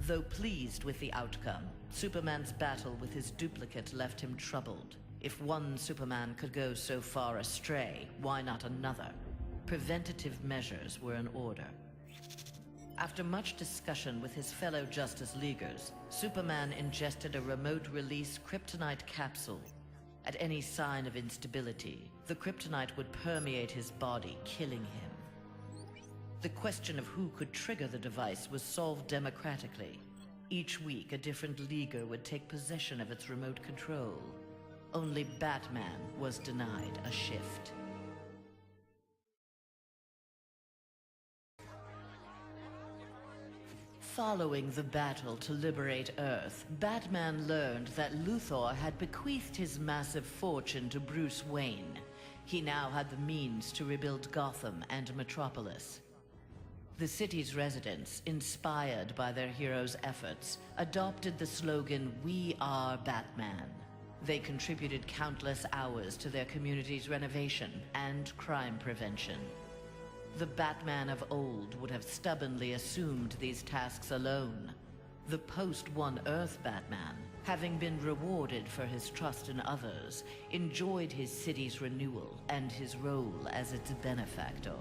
Though pleased with the outcome, Superman's battle with his duplicate left him troubled. If one Superman could go so far astray, why not another? Preventative measures were in order. After much discussion with his fellow Justice Leaguers, Superman ingested a remote-release kryptonite capsule. At any sign of instability, the kryptonite would permeate his body, killing him. The question of who could trigger the device was solved democratically. Each week, a different Leaguer would take possession of its remote control. Only Batman was denied a shift. Following the battle to liberate Earth, Batman learned that Luthor had bequeathed his massive fortune to Bruce Wayne. He now had the means to rebuild Gotham and Metropolis. The city's residents, inspired by their hero's efforts, adopted the slogan, "We are Batman." They contributed countless hours to their community's renovation and crime prevention. The Batman of old would have stubbornly assumed these tasks alone. The post-One Earth Batman, having been rewarded for his trust in others, enjoyed his city's renewal and his role as its benefactor.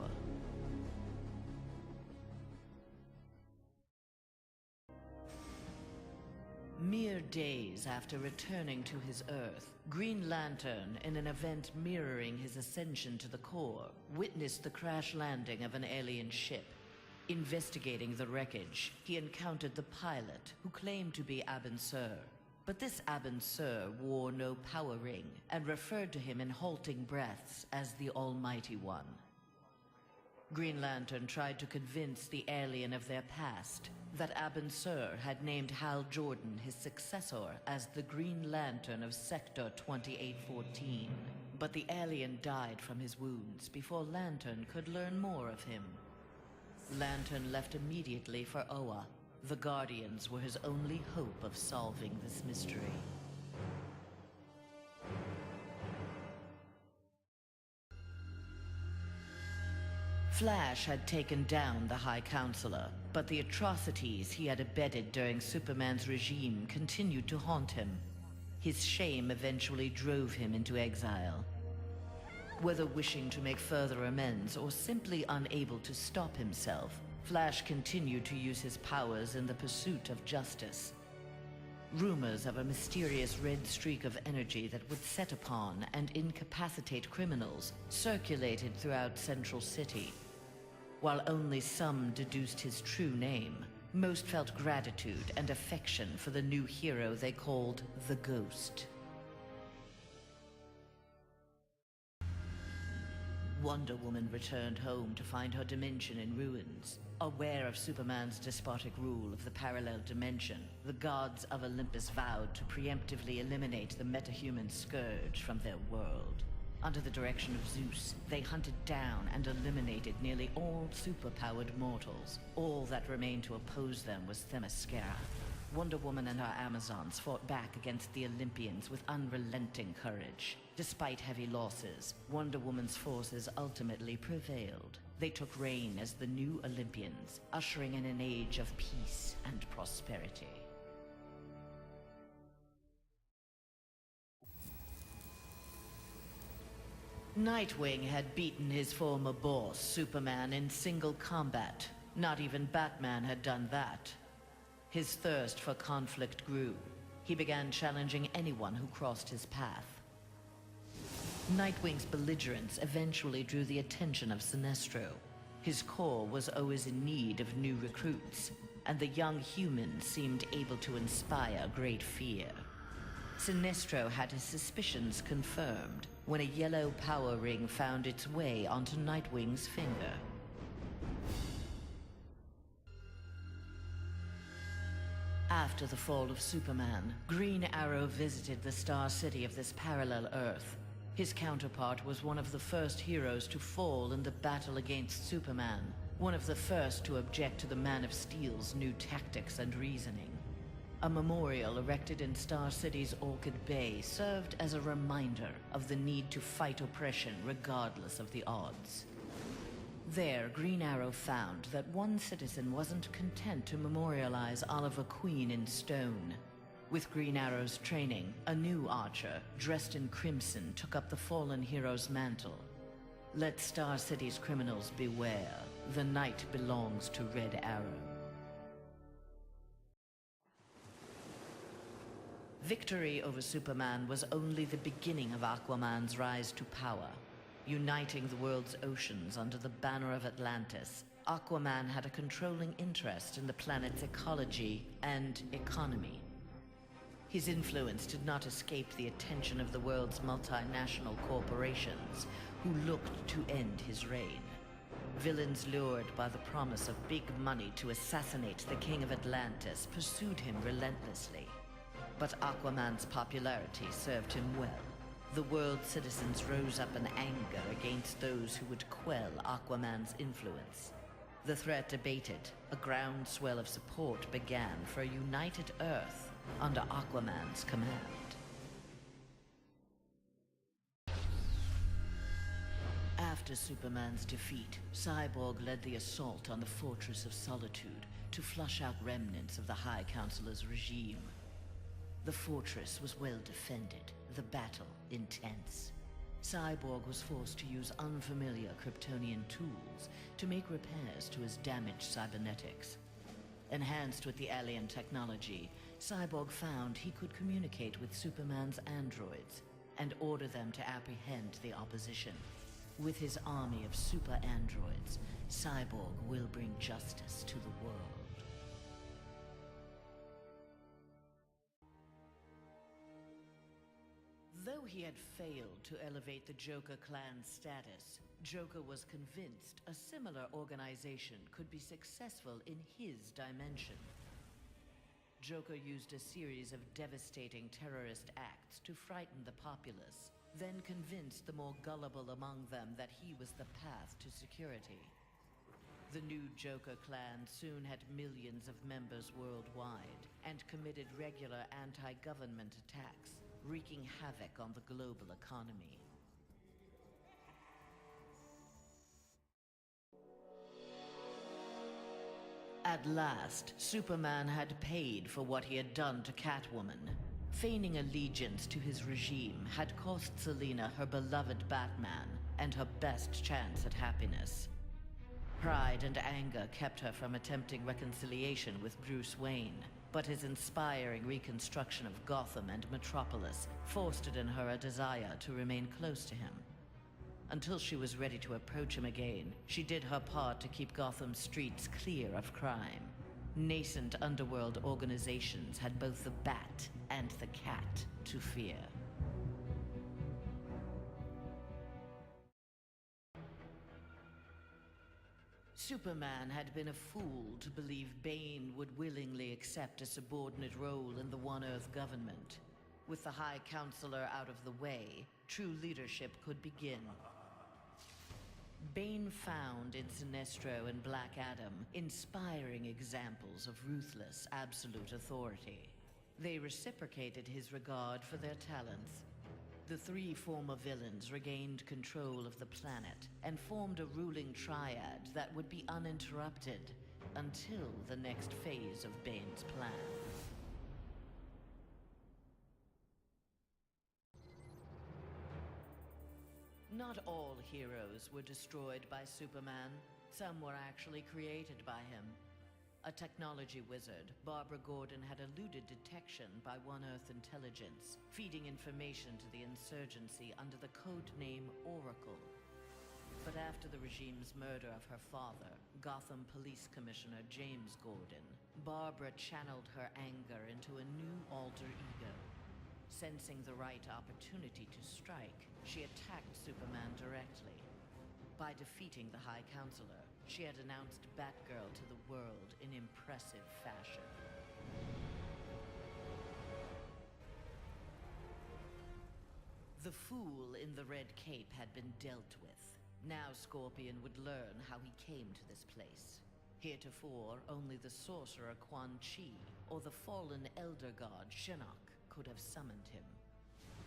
Mere days after returning to his Earth, Green Lantern, in an event mirroring his ascension to the core, witnessed the crash landing of an alien ship. Investigating the wreckage, he encountered the pilot, who claimed to be Abin Sur. But this Abin Sur wore no power ring, and referred to him in halting breaths as the Almighty One. Green Lantern tried to convince the alien of their past, that Abin Sur had named Hal Jordan, his successor, as the Green Lantern of Sector 2814. But the alien died from his wounds before Lantern could learn more of him. Lantern left immediately for Oa. The Guardians were his only hope of solving this mystery. Flash had taken down the High Counselor, but the atrocities he had abetted during Superman's regime continued to haunt him. His shame eventually drove him into exile. Whether wishing to make further amends or simply unable to stop himself, Flash continued to use his powers in the pursuit of justice. Rumors of a mysterious red streak of energy that would set upon and incapacitate criminals circulated throughout Central City. While only some deduced his true name, most felt gratitude and affection for the new hero they called the Ghost. Wonder Woman returned home to find her dimension in ruins. Aware of Superman's despotic rule of the parallel dimension, the gods of Olympus vowed to preemptively eliminate the metahuman scourge from their world. Under the direction of Zeus, they hunted down and eliminated nearly all superpowered mortals. All that remained to oppose them was Themyscira. Wonder Woman and her Amazons fought back against the Olympians with unrelenting courage. Despite heavy losses, Wonder Woman's forces ultimately prevailed. They took reign as the new Olympians, ushering in an age of peace and prosperity. Nightwing had beaten his former boss, Superman, in single combat. Not even Batman had done that. His thirst for conflict grew. He began challenging anyone who crossed his path. Nightwing's belligerence eventually drew the attention of Sinestro. His corps was always in need of new recruits, and the young human seemed able to inspire great fear. Sinestro had his suspicions confirmed when a yellow power ring found its way onto Nightwing's finger. After the fall of Superman, Green Arrow visited the Star City of this parallel Earth. His counterpart was one of the first heroes to fall in the battle against Superman, one of the first to object to the Man of Steel's new tactics and reasoning. A memorial erected in Star City's Orchid Bay served as a reminder of the need to fight oppression regardless of the odds. There, Green Arrow found that one citizen wasn't content to memorialize Oliver Queen in stone. With Green Arrow's training, a new archer, dressed in crimson, took up the fallen hero's mantle. Let Star City's criminals beware. The night belongs to Red Arrow. Victory over Superman was only the beginning of Aquaman's rise to power. Uniting the world's oceans under the banner of Atlantis, Aquaman had a controlling interest in the planet's ecology and economy. His influence did not escape the attention of the world's multinational corporations, who looked to end his reign. Villains lured by the promise of big money to assassinate the King of Atlantis pursued him relentlessly. But Aquaman's popularity served him well. The world's citizens rose up in anger against those who would quell Aquaman's influence. The threat abated, a groundswell of support began for a united Earth under Aquaman's command. After Superman's defeat, Cyborg led the assault on the Fortress of Solitude to flush out remnants of the High Counselor's regime. The fortress was well defended, the battle intense. Cyborg was forced to use unfamiliar Kryptonian tools to make repairs to his damaged cybernetics. Enhanced with the alien technology, Cyborg found he could communicate with Superman's androids and order them to apprehend the opposition. With his army of super androids, Cyborg will bring justice to the world. Though he had failed to elevate the Joker clan's status, Joker was convinced a similar organization could be successful in his dimension. Joker used a series of devastating terrorist acts to frighten the populace, then convinced the more gullible among them that he was the path to security. The new Joker clan soon had millions of members worldwide and committed regular anti-government attacks, wreaking havoc on the global economy. At last, Superman had paid for what he had done to Catwoman. Feigning allegiance to his regime had cost Selina her beloved Batman and her best chance at happiness. Pride and anger kept her from attempting reconciliation with Bruce Wayne, but his inspiring reconstruction of Gotham and Metropolis fostered in her a desire to remain close to him. Until she was ready to approach him again, she did her part to keep Gotham's streets clear of crime. Nascent underworld organizations had both the Bat and the Cat to fear. Superman had been a fool to believe Bane would willingly accept a subordinate role in the One Earth government. With the High Counselor out of the way, true leadership could begin. Bane found in Sinestro and Black Adam inspiring examples of ruthless, absolute authority. They reciprocated his regard for their talents. The three former villains regained control of the planet and formed a ruling triad that would be uninterrupted until the next phase of Bane's plan. Not all heroes were destroyed by Superman. Some were actually created by him. A technology wizard, Barbara Gordon had eluded detection by One Earth intelligence, feeding information to the insurgency under the codename Oracle. But after the regime's murder of her father, Gotham Police Commissioner James Gordon, Barbara channeled her anger into a new alter ego. Sensing the right opportunity to strike, she attacked Superman directly. By defeating the High Counselor, she had announced Batgirl to the world in impressive fashion. The fool in the red cape had been dealt with. Now Scorpion would learn how he came to this place. Heretofore, only the sorcerer Quan Chi or the fallen elder god Shinnok could have summoned him.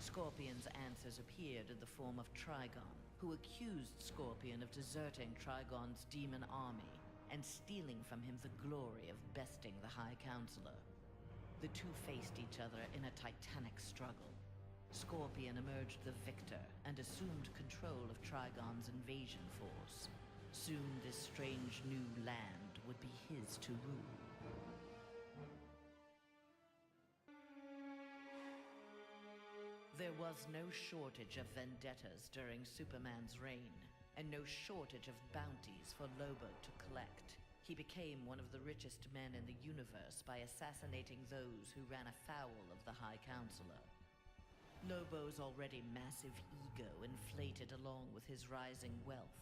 Scorpion's answers appeared in the form of Trigon, who accused Scorpion of deserting Trigon's demon army and stealing from him the glory of besting the High Counselor. The two faced each other in a titanic struggle. Scorpion emerged the victor and assumed control of Trigon's invasion force. Soon this strange new land would be his to rule. There was no shortage of vendettas during Superman's reign, and no shortage of bounties for Lobo to collect. He became one of the richest men in the universe by assassinating those who ran afoul of the High Counselor. Lobo's already massive ego inflated along with his rising wealth.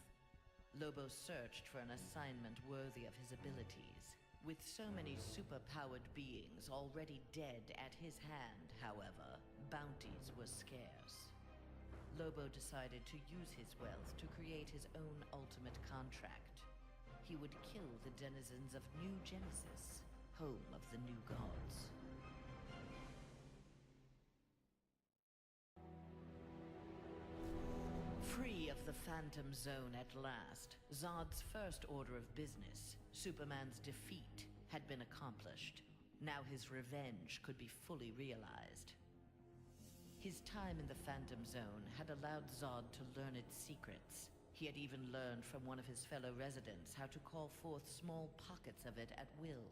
Lobo searched for an assignment worthy of his abilities. With so many super-powered beings already dead at his hand, however, bounties were scarce. Lobo decided to use his wealth to create his own ultimate contract. He would kill the denizens of New Genesis, home of the new gods. Free of the Phantom Zone at last, Zod's first order of business, Superman's defeat, had been accomplished. Now his revenge could be fully realized. His time in the Phantom Zone had allowed Zod to learn its secrets. He had even learned from one of his fellow residents how to call forth small pockets of it at will.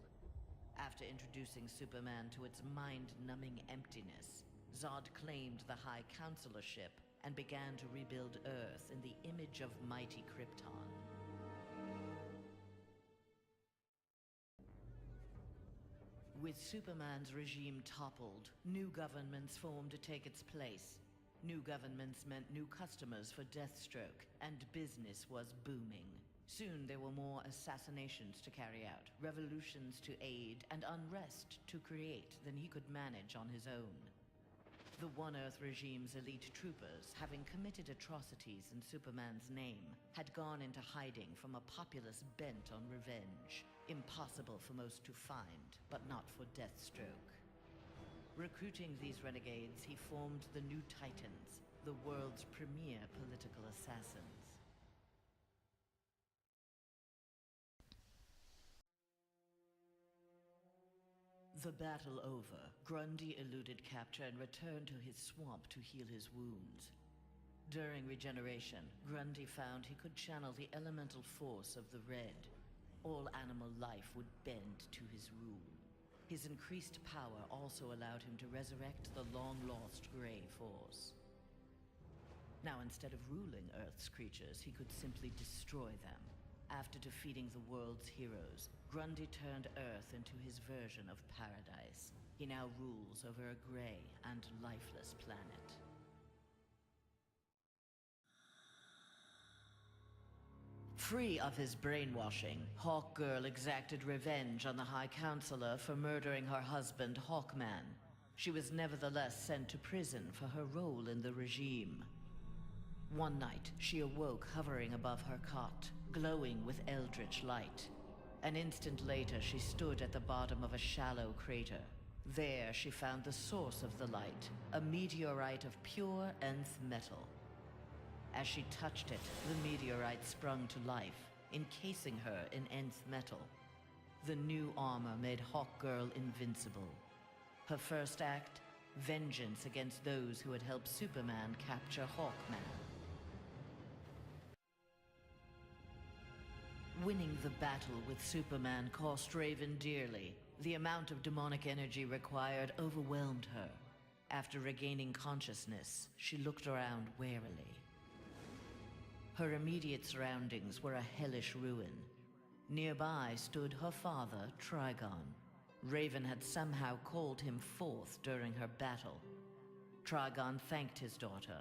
After introducing Superman to its mind-numbing emptiness, Zod claimed the High Counselorship and began to rebuild Earth in the image of mighty Krypton. With Superman's regime toppled, new governments formed to take its place. New governments meant new customers for Deathstroke, and business was booming. Soon there were more assassinations to carry out, revolutions to aid, and unrest to create than he could manage on his own. The One Earth regime's elite troopers, having committed atrocities in Superman's name, had gone into hiding from a populace bent on revenge. Impossible for most to find, but not for Deathstroke. Recruiting these renegades, he formed the New Titans, the world's premier political assassins. The battle over, Grundy eluded capture and returned to his swamp to heal his wounds. During regeneration, Grundy found he could channel the elemental force of the Red. All animal life would bend to his rule. His increased power also allowed him to resurrect the long-lost Grey Force. Now, instead of ruling Earth's creatures, he could simply destroy them. After defeating the world's heroes, Grundy turned Earth into his version of paradise. He now rules over a gray and lifeless planet. Free of his brainwashing, Hawkgirl exacted revenge on the High Counselor for murdering her husband, Hawkman. She was nevertheless sent to prison for her role in the regime. One night, she awoke hovering above her cot, glowing with eldritch light. An instant later, she stood at the bottom of a shallow crater. There, she found the source of the light, a meteorite of pure nth metal. As she touched it, the meteorite sprung to life, encasing her in nth metal. The new armor made Hawkgirl invincible. Her first act? Vengeance against those who had helped Superman capture Hawkman. Winning the battle with Superman cost Raven dearly. The amount of demonic energy required overwhelmed her. After regaining consciousness, she looked around warily. Her immediate surroundings were a hellish ruin. Nearby stood her father, Trigon. Raven had somehow called him forth during her battle. Trigon thanked his daughter.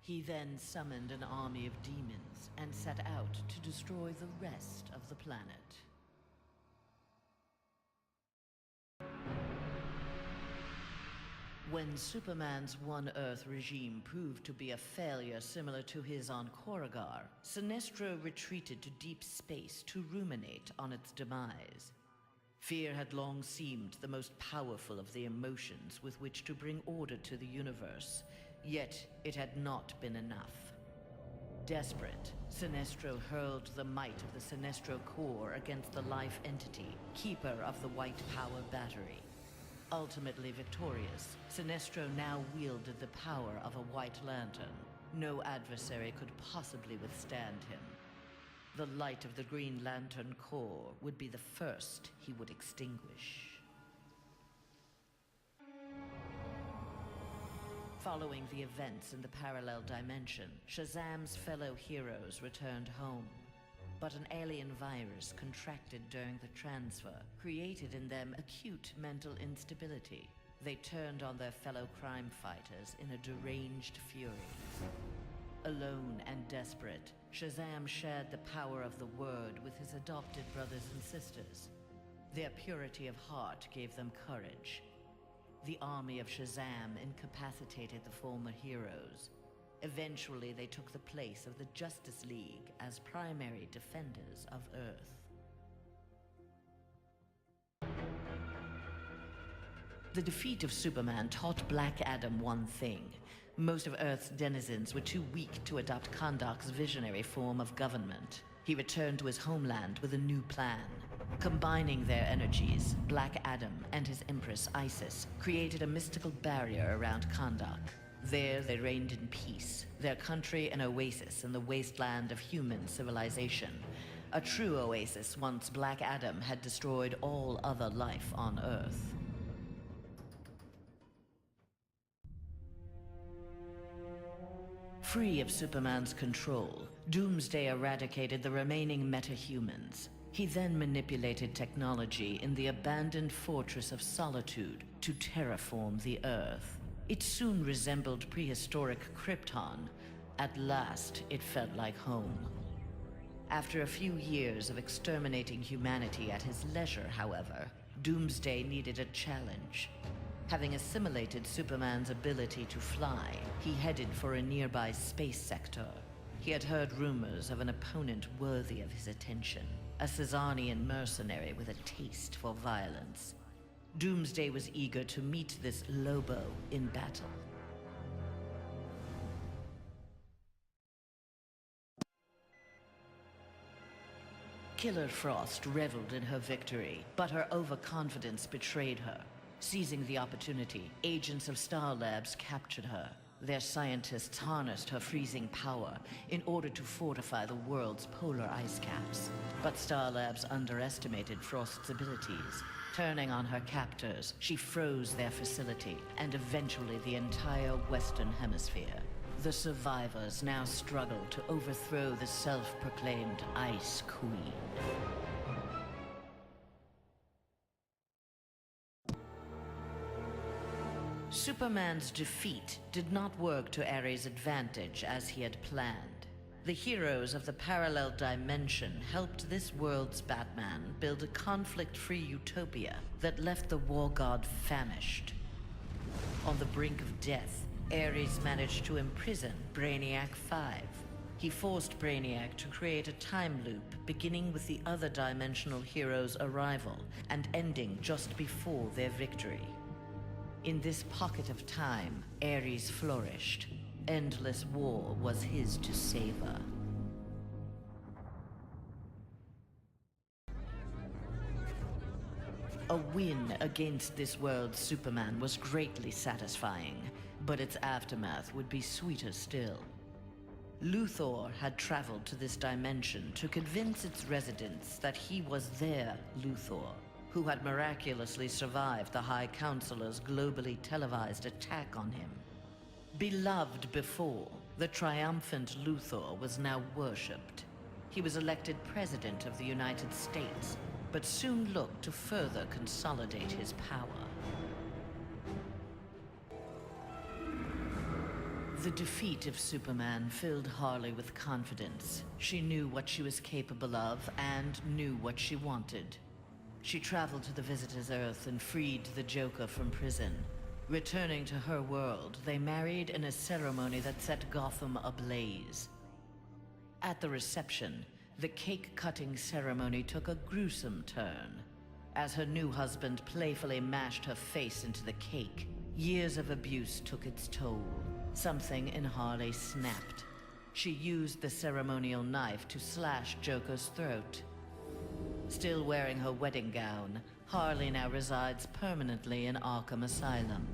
He then summoned an army of demons and set out to destroy the rest of the planet. When Superman's One Earth regime proved to be a failure similar to his on Korrigar, Sinestro retreated to deep space to ruminate on its demise. Fear had long seemed the most powerful of the emotions with which to bring order to the universe, yet it had not been enough. Desperate, Sinestro hurled the might of the Sinestro core against the life entity, keeper of the White Power Battery. Ultimately victorious, Sinestro now wielded the power of a White Lantern. No adversary could possibly withstand him. The light of the Green Lantern core would be the first he would extinguish. Following the events in the parallel dimension, Shazam's fellow heroes returned home. But an alien virus contracted during the transfer created in them acute mental instability. They turned on their fellow crime fighters in a deranged fury. Alone and desperate, Shazam shared the power of the Word with his adopted brothers and sisters. Their purity of heart gave them courage. The army of Shazam incapacitated the former heroes. Eventually, they took the place of the Justice League as primary defenders of Earth. The defeat of Superman taught Black Adam one thing. Most of Earth's denizens were too weak to adopt Kahndaq's visionary form of government. He returned to his homeland with a new plan. Combining their energies, Black Adam and his Empress Isis created a mystical barrier around Kahndaq. There they reigned in peace, their country an oasis in the wasteland of human civilization. A true oasis once Black Adam had destroyed all other life on Earth. Free of Superman's control, Doomsday eradicated the remaining metahumans. He then manipulated technology in the abandoned Fortress of Solitude to terraform the Earth. It soon resembled prehistoric Krypton. At last, it felt like home. After a few years of exterminating humanity at his leisure, however, Doomsday needed a challenge. Having assimilated Superman's ability to fly, he headed for a nearby space sector. He had heard rumors of an opponent worthy of his attention, a Caesarian mercenary with a taste for violence. Doomsday was eager to meet this Lobo in battle. Killer Frost reveled in her victory, but her overconfidence betrayed her. Seizing the opportunity, agents of Star Labs captured her. Their scientists harnessed her freezing power in order to fortify the world's polar ice caps. But Star Labs underestimated Frost's abilities. Turning on her captors, she froze their facility and eventually the entire Western Hemisphere. The survivors now struggled to overthrow the self-proclaimed Ice Queen. Superman's defeat did not work to Ares' advantage as he had planned. The heroes of the parallel dimension helped this world's Batman build a conflict-free utopia that left the war god famished. On the brink of death, Ares managed to imprison Brainiac 5. He forced Brainiac to create a time loop beginning with the other dimensional heroes' arrival and ending just before their victory. In this pocket of time, Ares flourished. Endless war was his to savor. A win against this world's Superman was greatly satisfying, but its aftermath would be sweeter still. Luthor had traveled to this dimension to convince its residents that he was their Luthor, who had miraculously survived the High Counselor's globally televised attack on him. Beloved before, the triumphant Luthor was now worshipped. He was elected President of the United States, but soon looked to further consolidate his power. The defeat of Superman filled Harley with confidence. She knew what she was capable of and knew what she wanted. She traveled to the Visitor's Earth and freed the Joker from prison. Returning to her world, they married in a ceremony that set Gotham ablaze. At the reception, the cake-cutting ceremony took a gruesome turn. As her new husband playfully mashed her face into the cake, years of abuse took its toll. Something in Harley snapped. she used the ceremonial knife to slash Joker's throat. Still wearing her wedding gown, Harley now resides permanently in Arkham Asylum.